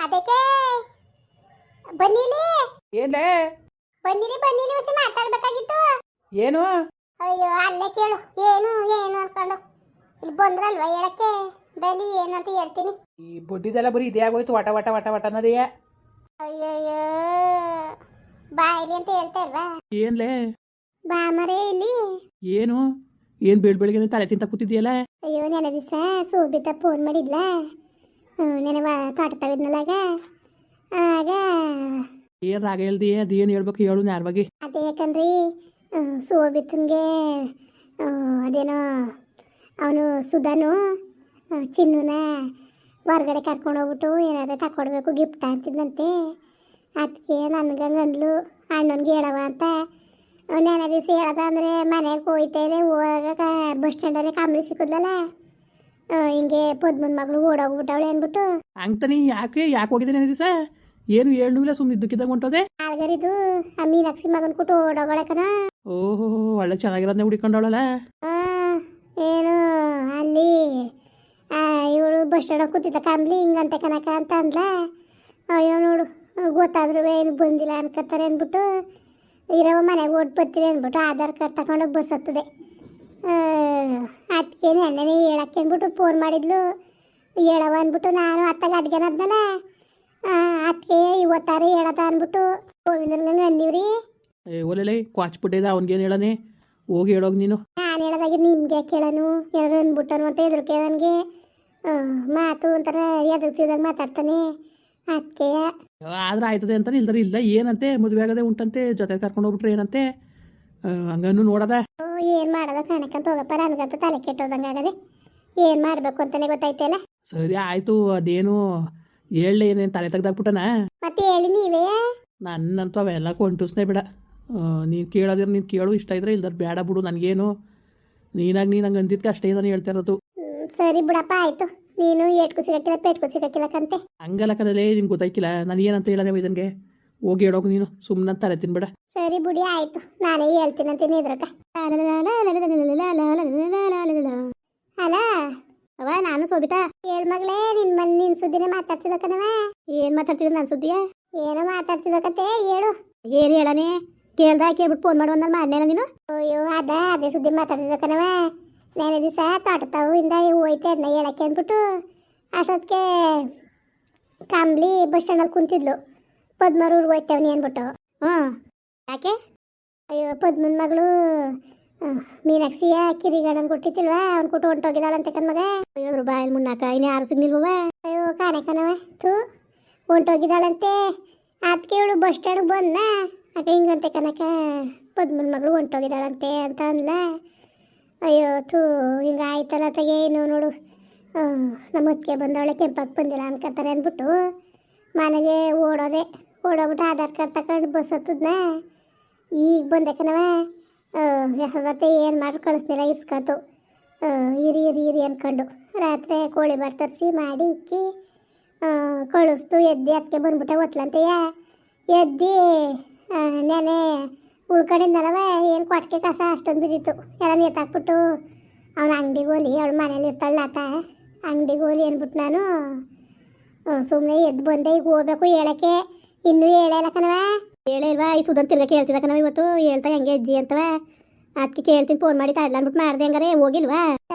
ಅದಕ್ಕೆ ಬನ್ನಿಲಿ ಏನ್ಲೇ ಬನ್ನಿಲಿ ಹೊಸಿ ಮಾತಾಡ್ಬೇಕಾಗಿತ್ತು. ಏನು ಅಯ್ಯೋ ಅಲ್ಲೇ ಕೇಳು. ಏನು ಏನು ಅನ್ಕೊಂಡು ಇಲ್ಲಿ ಬಂದ್ರಲ್ವ ಹೇಳಕ್ಕೆ ಬಲಿ ಏನು ಅಂತ ಹೇಳ್ತೀನಿ. ಈ ಬಡ್ಡಿದೆಲ್ಲ ಬರೀ ಇದೇ ಆಗೋಯ್ತು, ವಟ ವಟ ವಟ ವಟ ಅನ್ನೋದೇ. ಅಯ್ಯಯ್ಯೋ ಬಾಯಿಲಿ ಅಂತ ಹೇಳ್ತಾ ಇಲ್ವಾ? ಏನ್ಲೇ ಬಾ ಮರೇ ಇಲ್ಲಿ. ಏನು ಏನ್ ಬೆಳಗ್ಗೆ ತಲೆ ತಿಂತ ಕೂತಿದ್ಯಲ್ಲ? ಅಯ್ಯೋ ನೆನೆ ದಿವಸ ಸೋಬಿತ ಫೋನ್ ಮಾಡಿದ್ಲ. ನೆನೆ ತೋಟ ತವಿದ್ನಲ್ಲಾಗ ಆಗ ಏನ್ ರಾಗ ಹೇಳ್ದಿ? ಅದೇನು ಹೇಳ್ಬೇಕು ಹೇಳು ನ್ಯಾರವಾಗಿ. ಅದೇ ಯಾಕಂದ್ರಿ ಸೋಬಿತನ್ಗೆ ಅದೇನೋ ಅವನು ಸುಧಾನು ಚಿನ್ನುನ ಹೊರಗಡೆ ಕರ್ಕೊಂಡು ಹೋಗ್ಬಿಟ್ಟು ಏನಾದ್ರು ತಕೊಡ್ಬೇಕು ಗಿಫ್ಟ್ ಅಂತಿದ್ದಂತೆ. ಅದಕ್ಕೆ ನನ್ಗಂಗೆ ಅಂದ್ಲು ಅಣ್ಣನಿಗೆ ಹೇಳವ ಅಂತ. ನೆನೆ ದಿವಸ ಹೇಳದ ಅಂದರೆ ಮನೆಗೆ ಹೋಯ್ತಾ ಇದೆ. ಹೋಗಾಗ ಬಸ್ ಸ್ಟ್ಯಾಂಡಲ್ಲಿ ಕಾಂಬ್ಳಿ ಸಿಕ್ಕಿದ್ಲಲ್ಲ, ಹಿಂಗೆ ಪದ್ಮನ ಮಗಳು ಓಡೋಗ್ಬಿಟ್ಟವಳೆ ಅಂದ್ಬಿಟ್ಟು. ಅಂತಾನೆ ಯಾಕೆ ಹೋಗಿದ್ದೇನೆ ದಿವಸ? ಏನು ಹೇಳು ಇಲ್ಲ, ಸುಮ್ಮನೆ ಇದ್ದಕ್ಕಿದ್ದಂಗೆ ಹೊಂಟೋದೆ. ಆಳ್ಗರಿದು ಆ ಮೀನಾಕ್ಷಿ ಮಗನ ಕೊಟ್ಟು ಓಡೋಗಳಕನ. ಓಹೋ ಒಳ್ಳೆ ಚೆನ್ನಾಗಿರೋದನ್ನೇ ಹುಡಿಕೊಂಡವಳಲ್ಲ. ಏನು ಅಲ್ಲಿ ಇವಳು ಬಸ್ ಸ್ಟ್ಯಾಂಡ್ ಕೂತಿದ್ದ ಕಾಂಬ್ಲಿ ಹಿಂಗಂತೆ ಕನಕ ಅಂತ ಅಂದ್ಲ. ಅಯ್ಯೋ ನೋಡು ಗೊತ್ತಾದ್ರೂ ಏನು ಬಂದಿಲ್ಲ ಅನ್ಕೋತಾರೆ ಅಂದ್ಬಿಟ್ಟು ಇರವ ಮನೆಗೆ ಓಟ್ ಬರ್ತೀರಿ ಅಂದ್ಬಿಟ್ಟು ಆಧಾರ್ ಕಾರ್ಡ್ ತಗೊಂಡೋಗಿ ಬಸ್ ಹತ್ತದೆ. ಅದಕ್ಕೇನು ಎಣ್ಣೆನೇ ಹೇಳಕ್ಕೆ ಅಂದ್ಬಿಟ್ಟು ಫೋನ್ ಮಾಡಿದ್ಲು. ಹೇಳವ ಅಂದ್ಬಿಟ್ಟು ನಾನು ಅತ್ತಾಗ ಅಡ್ಗೆನದ್ನಲ್ಲ, ಅದಕ್ಕೆ ಇವತ್ತಾರೆ ಹೇಳದ ಅಂದ್ಬಿಟ್ಟು ಗೋವಿಂದನ್ಗಂಗೆ ಅನ್ನಿವ್ರಿ. ಒಲೆಲೆ ಕ್ವಾಚ್ ಬಿಟ್ಟಿದ್ದ ಅವನಿಗೇನು ಹೇಳನೆ? ಹೋಗಿ ಹೇಳೋಗಿ ನೀನು. ನಾನು ಹೇಳೋದಾಗಿ ನಿಮ್ಗೆ ಕೇಳನು ಏನಾದ್ರು ಅಂದ್ಬಿಟ್ಟನು ಅಂತ ಎದುರುಕೆ ನನಗೆ ಮಾತು ಒಂಥರ ಎದುರ್ತಿದಾಗ ಮಾತಾಡ್ತಾನೆ. ಅದಕ್ಕೆ ಆದ್ರೆ ಆಯ್ತದೆ ಅಂತಾನೆ ಇಲ್ದಾರೆ ಇಲ್ಲ ಏನಂತೆ ಮದುವೆ ಆಗದೆ ಉಂಟಂತೆ, ಜೊತೆ ಕರ್ಕೊಂಡು ಹೋಗ್ಬಿಟ್ರೆ ಏನಂತೆ ಹಂಗನ್ನು ನೋಡದ. ಏನು ಮಾಡೋದ ಕಾಣಕ್ಕಂತ ಹೋಗಪ್ಪ, ನನಗಂತೂ ತಲೆ ಕೆಟ್ಟೋದಂಗೆ ಆಗದೆ. ಏನು ಮಾಡಬೇಕು ಅಂತಾನೆ ಗೊತ್ತಾಯ್ತಲ್ಲ. ಸರಿ ಆಯ್ತು, ಅದೇನು ಹೇಳಲೆ ಏನೇನು ತಲೆ ತೆಗ್ದಾಕ್ಬಿಟ್ಟನ? ಮತ್ತೆ ಹೇಳಿ ನೀವೇ. ನನ್ನಂತೂ ಅವೆಲ್ಲ ಕೊಂಟುಸ್ನೇ ಬಿಡ. ನೀನು ಕೇಳೋದಿರ ನೀನು ಕೇಳು, ಇಷ್ಟ ಇದ್ರೆ ಇಲ್ದಾರ ಬೇಡ ಬಿಡು. ನನಗೇನು ನೀನಾಗಿ ಹಂಗೆ ಅಂದಿದ್ಕೆ ಅಷ್ಟೇ ನಾನು ಹೇಳ್ತಾ ಇರೋದು. ಸರಿ ಬಿಡಪ್ಪ ಆಯ್ತು. ನೀನು ಏಟ್ಕು ಸಿಗಕ್ಕಿಲ್ಲ ಪೇಟ್ಕು ಸಿಗಕ್ಕಿಲ್ಲಕ್ಕಂತೆ. ಹಂಗಲ್ಲ ಕಣಲೇ, ನಿನ್ಗೆ ಗೊತ್ತಾಯ್ಕಿಲ್ಲ ನಾನು ಏನಂತ ಹೇಳನೆ ಇದನ್ಗೆ. ಹೋಗಿ ಹೇಳೋಕು ನೀನು, ಸುಮ್ಮನೆ ತಲೆ ತಿನ್ಬೇಡ. ಸರಿ ಬಿಡಿ ಆಯ್ತು, ನಾನೇ ಹೇಳ್ತೀನಿ ಅಂತೀನಿ ಇದ್ರಕ್ಕ. ಅಲ್ಲ ಅವ ನಾನು ಸೋಬಿತಾ ಹೇಳ್ ಮಗಳೇ, ನಿನ್ ಸುದ್ದಿನೇ ಮಾತಾಡ್ತಿದ್ದ ಕಣವ. ಏನ್ ಮಾತಾಡ್ತಿದ್ದ ನನ್ನ ಸುದ್ದಿಯ? ಏನೋ ಮಾತಾಡ್ತಿದ್ದಕತ್ತೆ ಹೇಳು. ಏನು ಹೇಳನೆ? ಕೇಳ್ದ ಕೇಳ್ಬಿಟ್ಟು ಫೋನ್ ಮಾಡುವಂದಲ್ಲಿ ಮಾಡ್ನೇನ ನೀನು? ಅಯ್ಯೋ ಅದೇ ಸುದ್ದಿ ಮಾತಾಡ್ತಿದ್ದ ಕಣವ. ನೆನೆ ದಿವಸ ತೋಟತಾವು ಇಂದ ಹೋಯ್ತೆ ಅದನ್ನ ಹೇಳಕ್ಕೆ ಅಂದ್ಬಿಟ್ಟು ಅಷ್ಟೊತ್ತಿಗೆ ಕಾಂಬ್ಲಿ ಬಸ್ ಸ್ಟ್ಯಾಂಡಲ್ಲಿ ಕುಂತಿದ್ಲು. ಪದ್ಮರೂರ್ಗೆ ಹೋಯ್ತವನಿ ಅಂದ್ಬಿಟ್ಟು. ಯಾಕೆ? ಅಯ್ಯೋ ಪದ್ಮನ ಮಗಳು ಮೀನಾಕ್ಷಿಯ ಕಿರಿಗಣ್ಣನ ಕೊಟ್ಟಿತ್ತಿಲ್ವಾ, ಅವ್ನು ಕೊಟ್ಟು ಹೊಂಟೋಗಿದ್ದಾಳಂತೆ ಕಣ್ಮಗ. ಅಯ್ಯೋ ಅದ್ರ ಬಾಯಲ್ಲಿ ಮುನ್ನಾಕ ಇನ್ನು ಯಾರು ಸಿಗ್ನಿಲ್ವ? ಅಯ್ಯೋ ಕಾಣೆ ಕಣವ ಥೂ ಹೊಂಟೋಗಿದ್ದಾಳಂತೆ. ಅದಕ್ಕೆ ಇವಳು ಬಸ್ ಸ್ಟ್ಯಾಂಡ್ಗೆ ಬಂದ ಆಗ ಹಿಂಗಂತೆ ಕನಕ ಪದ್ಮನ ಮಗಳು ಹೊಂಟೋಗಿದ್ದಾಳಂತೆ ಅಂತ ಅಂದ್ಲ. ಅಯ್ಯೋ ಥೂ ಹಿಂಗೆ ಆಯ್ತಲ್ಲ ತೆಗೆ ಇನ್ನು ನೋಡು ನಮ್ಮ ಹೊತ್ತಿಗೆ ಬಂದವಳೆ ಕೆಂಪಕ್ಕೆ ಬಂದಿಲ್ಲ ಅನ್ಕೋತಾರೆ ಅಂದ್ಬಿಟ್ಟು ಮನೆಗೆ ಓಡೋಗ್ಬಿಟ್ಟು ಆಧಾರ್ ಕಾರ್ಡ್ ತಗೊಂಡು ಬಸ್ ಹತ್ತದ್ನ. ಈಗ ಬಂದೆ ಕಣವ. ಹೆಸರತ್ತೆ ಏನು ಮಾಡಿ ಕಳಿಸ್ನಿಲ್ಲ, ಇರ್ಸ್ಕೊತು ಇರಿ ಅಂದ್ಕೊಂಡು ರಾತ್ರಿ ಕೋಳಿ ಬಾರ್ ತರಿಸಿ ಮಾಡಿ ಇಕ್ಕಿ ಕಳಿಸ್ತು. ಎದ್ದಿ ಅದಕ್ಕೆ ಬಂದ್ಬಿಟ್ಟೆ ಒತ್ಲಂತೆಯ. ಎದ್ದಿ ನೆನೆ ಉಳ್ಕೊಂಡಿದ್ದಲ್ಲವ ಏನು ಕೊಟ್ಟಿಗೆ ಕಸ ಅಷ್ಟೊಂದು ಬಿದ್ದಿತ್ತು. ಎಲ್ಲ ನೇತಾಕ್ಬಿಟ್ಟು ಅವನ ಅಂಗಡಿಗೆ ಹೋಲಿ, ಅವಳು ಮನೇಲಿ ಇರ್ತಾಳ ಆತ ಅಂಗಡಿಗೆ ಹೋಲಿ ಅಂದ್ಬಿಟ್ಟು ನಾನು ಸುಮ್ಮನೆ ಎದ್ದು ಬಂದೆ. ಈಗ ಹೋಗ್ಬೇಕು ಹೇಳಕ್ಕೆ, ಇನ್ನೂ ಹೇಳಲ್ಲ ಕಣವ. ಹೇಳಿಲ್ವಾ ಈ ಸುಧನ್ ತಿರ್ಗಕ್ಕೆ ಹೇಳ್ತಿದ್ದ ಕಣವ ಇವತ್ತು. ಹೇಳ್ತಾ ಹೆಂಗೆ ಅಜ್ಜಿ ಅಂತವ. ಅದಕ್ಕೆ ಕೇಳ್ತೀನಿ ಫೋನ್ ಮಾಡಿ ತಾಡ್ಲ ಅಂದ್ಬಿಟ್ಟು ಮಾಡ್ದೆ. ಹಂಗಾರೆ ಹೋಗಿಲ್ವಾ?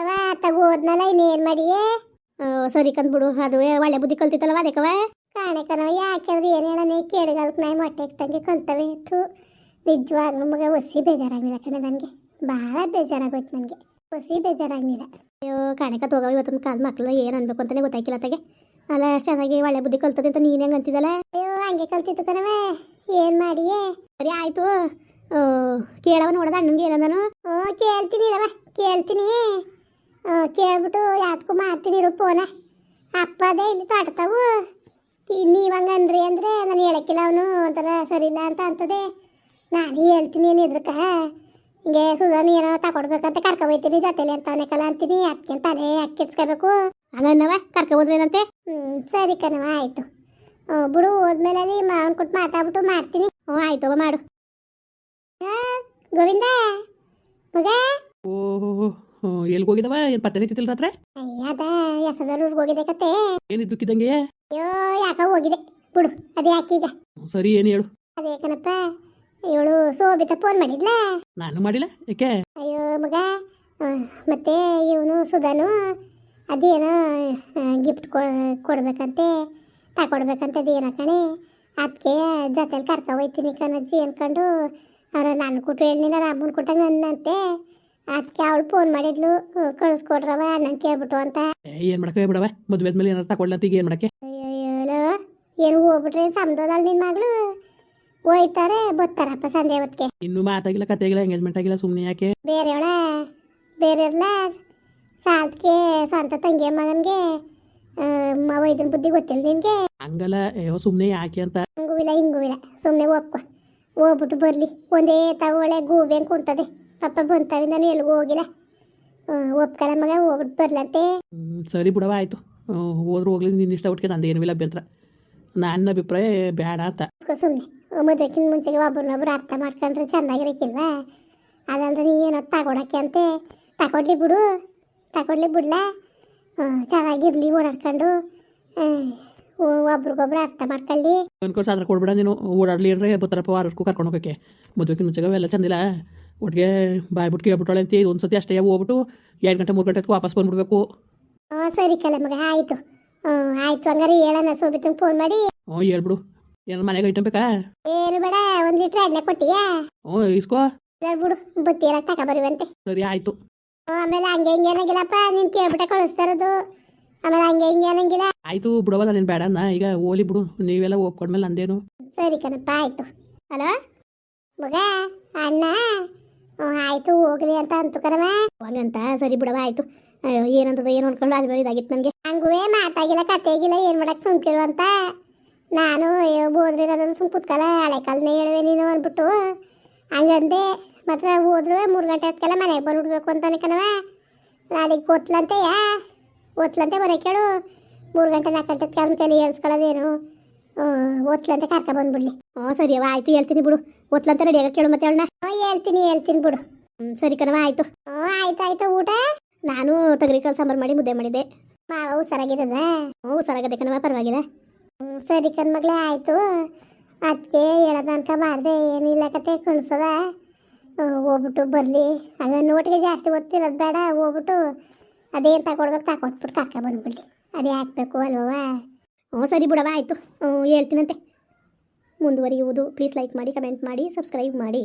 ಅತ್ತಾಗ ಹೋದ್ನಲ್ಲ ಇನ್ನೇನು ಮಾಡಿಯೇ? ಸರಿ ಕಂದ್ಬಿಡು, ಅದು ಒಳ್ಳೆ ಬುದ್ಧಿ ಕಲ್ತಿತ್ತಲ್ವ ಅದಕ್ಕವ. ಕಾಣೆ ಕಣವ, ಯಾಕೆಂದ್ರೆ ಏನು ಹೇಳನೆ ಕೇಳಿಗಲ್ಕ ನಾಯಿ ಮೊಟ್ಟೆ ಇಕ್ತಂಗೆ ಕಲ್ತವೆ. ಥೂ ನಿಜವಾಗ್ಲೂ ಮಗ ಒಸಿ ಬೇಜಾರಾಗಿಲ್ಲ ಕಣೆ, ನನಗೆ ಭಾಳ ಬೇಜಾರಾಗೋಯ್ತು. ನನಗೆ ಒಸಿ ಬೇಜಾರಾಗಿಲ್ಲ. ಅಯ್ಯೋ ಕಾಣೆಕ ತಗೋ ಇವತ್ತೊಂದು ಕಾಲ ಮಕ್ಕಳು ಏನು ಅನ್ಬೇಕು ಅಂತಲೇ ಗೊತ್ತಾಯ್ಕಿಲ್ಲ ತಗೆ. ಅಲ್ಲ ಚೆನ್ನಾಗಿ ಒಳ್ಳೆ ಬುದ್ಧಿ ಕಲ್ತದೆ ಅಂತ ನೀನು ಹೆಂಗೆ ಅಂತಿದ್ದಲ್ಲ? ಅಯ್ಯೋ ಹಂಗೆ ಕಲ್ತಿತ್ತು ಕಣವ, ಏನು ಮಾಡಿಯೇ? ಸರಿ ಆಯಿತು, ಕೇಳವ ನೋಡೋದ ಅಣ್ಣಂಗೆ ಏನಂದನು? ಕೇಳ್ತೀನಿ ಇರವ, ಕೇಳ್ತೀನಿ. ಕೇಳ್ಬಿಟ್ಟು ಯಾತ್ಗೂ ಮಾಡ್ತೀನಿ ಇರು ಫೋನ. ಅಪ್ಪದೇ ಇಲ್ಲಿ ತೋಟತಾವು ನೀವಂಗನ್ರಿ ಅಂದರೆ ನಾನು ಹೇಳಕ್ಕಿಲ್ಲ, ಅವನು ಒಂಥರ ಸರಿ ಇಲ್ಲ ಅಂತ ಅಂತದೆ. ನಾನು ಹೇಳ್ತೀನಿ ಏನು ಇದ್ರಕ್ಕ ಹಿಂಗೆ ಸುಧಾನು ಏನೋ ತಗೊಡ್ಬೇಕಂತ ಕರ್ಕೊಬೋಯ್ತೀನಿ ಜೊತೆಲಿ ಅಂತ ಅವನೇಕಲ್ಲ ಅಂತೀನಿ. ಅದಕ್ಕೆ ತಲೆ ಅಕ್ಕಿಡ್ಸ್ಕೋಬೇಕು ಹಂಗನ್ನವ ಕರ್ಕೊಬೋದ್ರೇನಂತೆ. ಸರಿ ಕಣವ ಆಯಿತು ಬಿಡು. ಹೋದ್ಮೇಲೆ ಅಲ್ಲಿ ಮಾವನ್ ಕೊಟ್ಟು ಮಾತಾಡ್ಬಿಟ್ಟು ಮಾಡ್ತೀನಿ. ಆಯ್ತವ ಮಾಡು. ಗೋವಿಂದ ಮಗ ಓಹೋ ಎಲ್ಲಿಗೆ ಹೋಗಿದವ? ಏನು ಪತ್ತೆ ನಿಂತಿಲ್ಲ ರಾತ್ರಿ? ಅಯ್ಯ ಅದ ಹೆಸದವ್ರ ಊರಿಗೆ ಹೋಗಿದೆ ಕತೆ. ಏನಿದ್ದಕ್ಕಿದ್ದಂಗೆ ಅಯ್ಯೋ ಯಾಕ ಹೋಗಿದೆ ಬಿಡು. ಅದೇ ಯಾಕೆ ಈಗ ಸರಿ ಏನು ಹೇಳು. ಅದೇ ಕಣಪ್ಪ, ಇವಳು ಶೋಭಿತಾ ಫೋನ್ ಮಾಡಿದ್ಲ. ನಾನು ಮಾಡಿಲ್ಲ, ಯಾಕೆ? ಅಯ್ಯೋ ಮಗ, ಮತ್ತೆ ಇವನು ಸುಧಾನು ಅದೇನೋ ಗಿಫ್ಟ್ ಕೊಡ್ಬೇಕಂತೆ, ತಗೊಡ್ಬೇಕಂತ ಅದೇನೋ ಕಣೆ. ಅದಕ್ಕೆ ಜೊತೆಲಿ ಕರ್ಕೊ ಹೋಯ್ತೀನಿ ಕಣಜ್ಜಿ ಅನ್ಕೊಂಡು ಅವ್ರ ನಾನು ಕೊಟ್ಟು ಹೇಳಿಲ್ಲ, ರಾಮನ್ ಕೊಟ್ಟಂಗೆ ಅನ್ನಂತೆ. ಅದಕ್ಕೆ ಅವಳು ಫೋನ್ ಮಾಡಿದ್ಲು, ಕಳಿಸ್ಕೊಡ್ರವ ಅಣ್ಣನ ಕೇಳ್ಬಿಟ್ಟು ಅಂತ. ಏನು ಮಾಡಕ್ಕೆ ಬಿಡವ, ಮದುವೆ ಆದ್ಮೇಲೆ ಏನಾರು ತಗೊಳ್ಳಂತ ಈಗ ಏನು ಮಾಡಕ್ಕೆ? ಅಯ್ಯೋ ಏನು ಹೋಗ್ಬಿಟ್ರೆ ಸಮದೋದಳು ನಿನ್ನ ಮಗಳು, ಹೋಯ್ತಾರೆ ಬರ್ತಾರಪ್ಪ ಸಂಜೆ ಹೊತ್ತಿಗೆ. ಇನ್ನೂ ಮಾತಾಗಿಲ್ಲ, ಕತೆ ಆಗಿಲ್ಲ, ಎಂಗೇಜ್ಮೆಂಟ್ ಆಗಿಲ್ಲ, ಸುಮ್ಮನೆ ಯಾಕೆ? ಬೇರೆಯವಳ ಬೇರೆಯವ್ರಲ್ಲ ಸಾಲ್ತ್ಗೆ ಸ್ವಂತ ತಂಗಿಯ ಮಗನಿಗೆ ವೈದ್ಯನ ಬುದ್ಧಿ ಗೊತ್ತಿಲ್ಲ ನಿನಗೆ. ಹಂಗಲ್ಲ, ಅಯ್ಯೋ ಸುಮ್ಮನೆ ಯಾಕೆ ಅಂತ. ಹಂಗೂ ಇಲ್ಲ, ಸುಮ್ಮನೆ ಒಪ್ಕೊ, ಹೋಗ್ಬಿಟ್ಟು ಬರಲಿ. ಒಂದೇ ತಗೊಳ್ಳೆ ಗೂಬೆ ಕುಂತದೆ ಪಾಪ, ಬಂತವಿ ನಾನು ಎಲ್ಗೂ ಹೋಗಿಲ್ಲ. ಒಪ್ಕಲ ಮಗ, ಹೋಗ್ಬಿಟ್ಟು ಬರ್ಲಂತೆ. ಸರಿ ಬಿಡವ, ಆಯಿತು. ಹೋದ್ರು ಹೋಗ್ಲಿ, ನಿನ್ನ ಇಷ್ಟ ಒಟ್ಟಿಗೆ ನಂದು ಏನೂ ಇಲ್ಲ ಅಭ್ಯಂತರ. ನನ್ನ ಅಭಿಪ್ರಾಯ ಬೇಡ ಅಂತ. ಸುಮ್ಮನೆ ಮದುವೆಕ್ಕಿಂತ ಮುಂಚೆಗೆ ಒಬ್ರನ್ನೊಬ್ರು ಅರ್ಥ ಮಾಡ್ಕೊಂಡ್ರೆ ಚೆಂದಾಗಿರಕ್ಕಿಲ್ವಾ? ಅದಲ್ದ ನೀ ಏನೋ ತಗೊಳಕ್ಕೆ ಅಂತೆ. ತಗೊಡ್ಲಿ ಬಿಡ್ಲ, ಚೆನ್ನಾಗಿರ್ಲಿ ಓಡಾಡ್ಕೊಂಡು, ಒಬ್ರಿಗೊಬ್ರು ಅರ್ಥ ಮಾಡ್ಕೊಳ್ಳಿ. ಅನ್ಕೊಂಡು ಸಾತ್ರ ಕೊಡ್ಬೇಡ ನೀನು. ಓಡಾಡ್ಲಿ ಅಂದ್ರೆ ಬರ್ತಾರಪ್ಪ ವಾರಕ್ಕೂ ಕರ್ಕೊಂಡು ಹೋಗೋಕ್ಕೆ. ಮದುವೆಕ್ಕಿಂತ ಮುಂಚೆಗೆ ಅವೆಲ್ಲ ಚಂದಿಲ್ಲ. ಒಟ್ಟಿಗೆ ಬಾಯ್ಬಿಟ್ಟು ಕೇಳ್ಬಿಟ್ಟಾಳೆ ಅಂತ ಒಂದು ಸತಿ ಅಷ್ಟೇ ಹೋಗ್ಬಿಟ್ಟು 2 ಗಂಟೆ 3 ಗಂಟೆಗೆ ವಾಪಸ್ ಬಂದ್ಬಿಡ್ಬೇಕು. ಸರಿ ಕಲ ಮಗ, ಆಯಿತು. ಹಂಗಾರೆ ಹೇಳೋಣ ಸೋಬಿತಂಗೆ ಫೋನ್ ಮಾಡಿ. ಹೇಳ್ಬಿಡು. ಏನು ಮನೆಗೆ ಐಟಮ್ ಬೇಕಾ? ಏನು ಬೇಡ, 1 ಲೀಟ್ರ್ ಎಣ್ಣೆ ಕೊಟ್ಟಿಯಾ? ಇಸ್ಕೋ ಬಿಡು, ಬತ್ತಿ ಎಲ್ಲ ತಗೊಬರುವಂತೆ. ಸರಿ ಆಯಿತು. ಆಮೇಲೆ ಹಂಗೆ ಹಿಂಗೆ ಏನಾಗಿಲ್ಲಪ್ಪ, ನೀನು ಕೇಳ್ಬಿಟ್ಟೆ ಕಳಿಸ್ತಾ ಇರೋದು. ಆಮೇಲೆ ಹಂಗೆ ಹಿಂಗೆ ಏನಾಗಿಲ್ಲ. ಆಯಿತು ಬಿಡವ, ನಾನೇನು ಬೇಡ ಅನ್ನ. ಈಗ ಹೋಲಿ ಬಿಡು, ನೀವೆಲ್ಲ ಒಪ್ಕೊಂಡ್ಮೇಲೆ ನಂದೇನು. ಸರಿ ಕಣಪ್ಪ, ಆಯಿತು. ಹಲೋ ಮಗ, ಅಣ್ಣ ಆಯಿತು ಹೋಗ್ಲಿ ಅಂತ ಅಂತು ಕಣವ. ಹಂಗಂತ ಸರಿ ಬಿಡವ, ಆಯಿತು. ಅಯ್ಯೋ ಏನಂತದ ಏನು ಅನ್ಕೊಂಡು ಅದು ಬೇರೆ ಇದಾಗಿತ್ತು ನನಗೆ. ಹಂಗೂ ಮಾತಾಗಿಲ್ಲ, ಕತೆಗಿಲ್ಲ, ಏನು ಮಾಡಕ್ಕೆ ಸುಮ್ಕಿರು ಅಂತ ನಾನು. ಅಯ್ಯೋ ಬೋದ್ರಿ ಇರೋದು ಸುಮ್ ಕುತ್ಕಲ್ಲ, ಹಳೆ ಕಾಲನೇ ಹೇಳುವೆ ನೀನು ಅಂದ್ಬಿಟ್ಟು ಹಂಗಂದೆ. ಮಾತ್ರ ಹೋದ್ರು 3 ಗಂಟೆ ಹೊತ್ಕೆಲ್ಲ ಮನೆಗೆ ಬಂದ್ಬಿಡ್ಬೇಕು ಅಂತಾನೆ ಕಣವ. ನಾಳೆಗೆ ಓದ್ಲಂತೆ ಬರೋ ಕೇಳು. 3 ಗಂಟೆ 4 ಗಂಟೆ ಹೊತ್ಕೆ ಅವ್ನ ಕೈಲಿ ಹೇಳ್ಸ್ಕೊಳ್ಳೋದೇನು, ಓದ್ಲಂತೆ ಕರ್ಕ ಬಂದ್ಬಿಡ್ಲಿ. ಸರಿ ಅವ, ಆಯಿತು, ಹೇಳ್ತೀನಿ ಬಿಡು. ಓದ್ಲಂತೆ ರೆಡಿಯಾಗ ಕೇಳು ಮತ್ತೆ ಅವಳನ್ನ. ಹೇಳ್ತೀನಿ ಬಿಡು. ಸರಿ ಕಣವ, ಆಯಿತು. ಆಯ್ತು. ಊಟ ನಾನು ತೊಗರಿಕಾಳು ಸಾಂಬಾರು ಮಾಡಿ ಮುದ್ದೆ ಮಾಡಿದ್ದೆ. ಮಾವ ಹುಷಾರಾಗಿದ್ದದ? ಹುಷಾರಾಗದೆ ಕಣವ, ಪರವಾಗಿಲ್ಲ. ಸರಿ ಕಣ್ಮಗಳೇ, ಆಯಿತು. ಅದಕ್ಕೆ ಹೇಳೋದನ್ಕ ಮಾಡಿದೆ, ಏನಿಲ್ಲ ಕತೆ ಕಳಿಸೋದ. ಹೋಗ್ಬಿಟ್ಟು ಬರಲಿ. ಹಂಗ ನೋಟಿಗೆ ಜಾಸ್ತಿ ಓದ್ತಿರೋದು ಬೇಡ, ಹೋಗ್ಬಿಟ್ಟು ಅದೇನು ತಗೊಟ್ಬಿಟ್ಟು ಕರ್ಕ ಬಂದ್ಬಿಡ್ಲಿ. ಅದೇ ಹಾಕ್ಬೇಕು ಅಲ್ವವ? ಸರಿ ಬಿಡವ, ಆಯಿತು. ಹೇಳ್ತೀನಂತೆ. ಮುಂದುವರಿಯುವುದು. ಪ್ಲೀಸ್ ಲೈಕ್ ಮಾಡಿ, ಕಮೆಂಟ್ ಮಾಡಿ, ಸಬ್ಸ್ಕ್ರೈಬ್ ಮಾಡಿ.